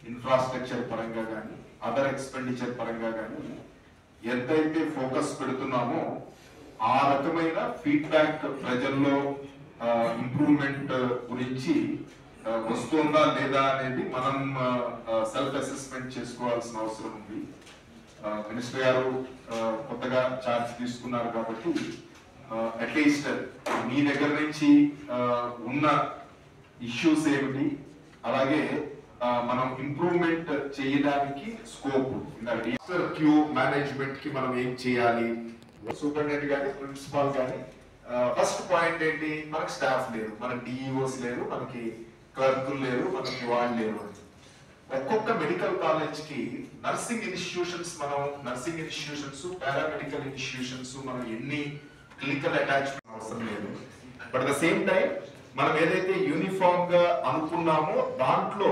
Infrastructure పరంగా కానీ other expenditure పరంగా కానీ ఎంతైతే ఫోకస్ పెడుతున్నామో ఆ రకమైన ఫీడ్బ్యాక్ ప్రజల్లో ఇంప్రూవ్మెంట్ గురించి వస్తుందా లేదా అనేది మనం సెల్ఫ్ అసెస్మెంట్ చేసుకోవాల్సిన అవసరం ఉంది. మినిస్టర్ గారు కొత్తగా ఛార్జ్ తీసుకున్నారు కాబట్టి అట్లీస్ట్ మీ దగ్గర నుంచి ఉన్న ఇష్యూస్ ఏమిటి, అలాగే మనం ఇంప్రూవ్మెంట్ చేయడానికి స్కోప్, క్యూ మేనేజ్మెంట్ కి మనం ఏం చేయాలి, సూపరింటెండెంట్ కానీ ప్రిన్సిపాల్ కానీ ఫస్ట్ పాయింట్ ఏంటి, మనకి స్టాఫ్ లేరు, మనకి డిఈఓస్ లేరు, మనకి క్లర్కులు లేరు, మనకి వాళ్ళు లేరు. ఒక్కొక్క మెడికల్ కాలేజ్ కి నర్సింగ్ ఇన్స్టిట్యూషన్స్ పారామెడికల్ ఇన్స్టిట్యూషన్స్ మనం ఎన్ని క్లినికల్ అటాచ్మెంట్ అవసరం లేదు. But at the same time మనం ఏదైతే యూనిఫామ్ గా అనుకున్నామో దాంట్లో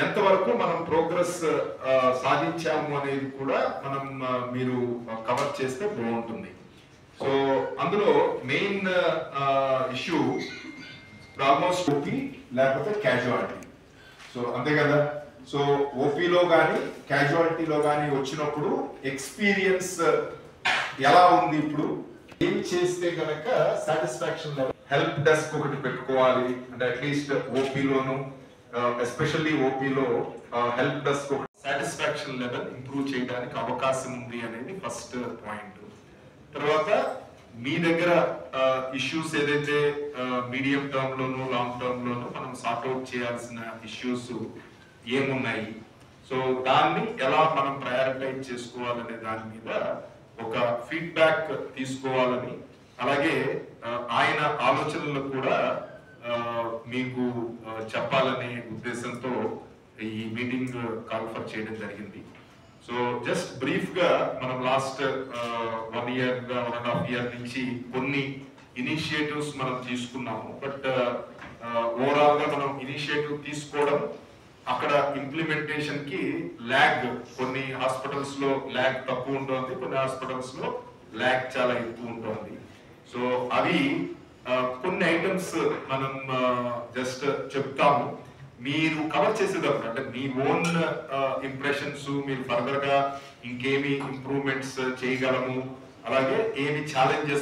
ఎంతవరకు మనం ప్రోగ్రెస్ సాధించాము అనేది కూడా మనం మీరు కవర్ చేస్తే బాగుంటుంది. సో అందులో మెయిన్ ఇష్యూ ఆల్మోస్ట్ ఓపీ లేకపోతే క్యాజువాలిటీ. సో అంతే కదా. సో ఓపీలో కానీ క్యాజువాలిటీలో కానీ వచ్చినప్పుడు ఎక్స్పీరియన్స్ ఎలా ఉంది, ఇప్పుడు ఏం చేస్తే కనుక సాటిస్ఫాక్షన్ లెవెల్. హెల్ప్ డెస్క్ ఒకటి పెట్టుకోవాలి, అంటే అట్లీస్ట్ ఓపీలోను ఎస్పెషల్లీ ఓపీలో help desk satisfaction level improve చేయడానికి అవకాశం ఉంది అనేది ఫస్ట్ పాయింట్. తర్వాత మీ దగ్గర ఇష్యూస్ ఏదైతే medium term loan long term loan మనం సార్ట్అవుట్ చేయాల్సిన ఇష్యూస్ ఏమున్నాయి, సో దాన్ని ఎలా మనం ప్రయారిటైజ్ చేసుకోవాలనే దాని మీద ఒక ఫీడ్బ్యాక్ తీసుకోవాలని, అలాగే ఆయన ఆలోచనలు కూడా మీకు చెప్పాలనే ఉద్దేశంతో ఈ మీటింగ్ కాన్ఫర్ చేయడం జరిగింది. సో జస్ట్ బ్రీఫ్ గా మనం లాస్ట్ 1 year 1.5 year నుంచి కొన్ని ఇనిషియేటివ్స్ మనం తీసుకున్నాము. బట్ ఓవరాల్ గా మనం ఇనిషియేటివ్ తీసుకోవడం, అక్కడ ఇంప్లిమెంటేషన్ కి ల్యాగ్, కొన్ని హాస్పిటల్స్ లో ల్యాగ్ తక్కువ ఉంటుంది, కొన్ని హాస్పిటల్స్ లో ల్యాగ్ చాలా ఎక్కువ ఉంటుంది. సో అవి కొన్ని ఐటమ్స్ మనం జస్ట్ చెప్తాము, మీరు కవర్ చేసేటప్పుడు అంటే మీ ఓన్ ఇంప్రెషన్స్, మీరు ఫర్దర్ గా ఇంకేమి ఇంప్రూవ్మెంట్స్ చేయగలము, అలాగే ఏమి ఛాలెంజెస్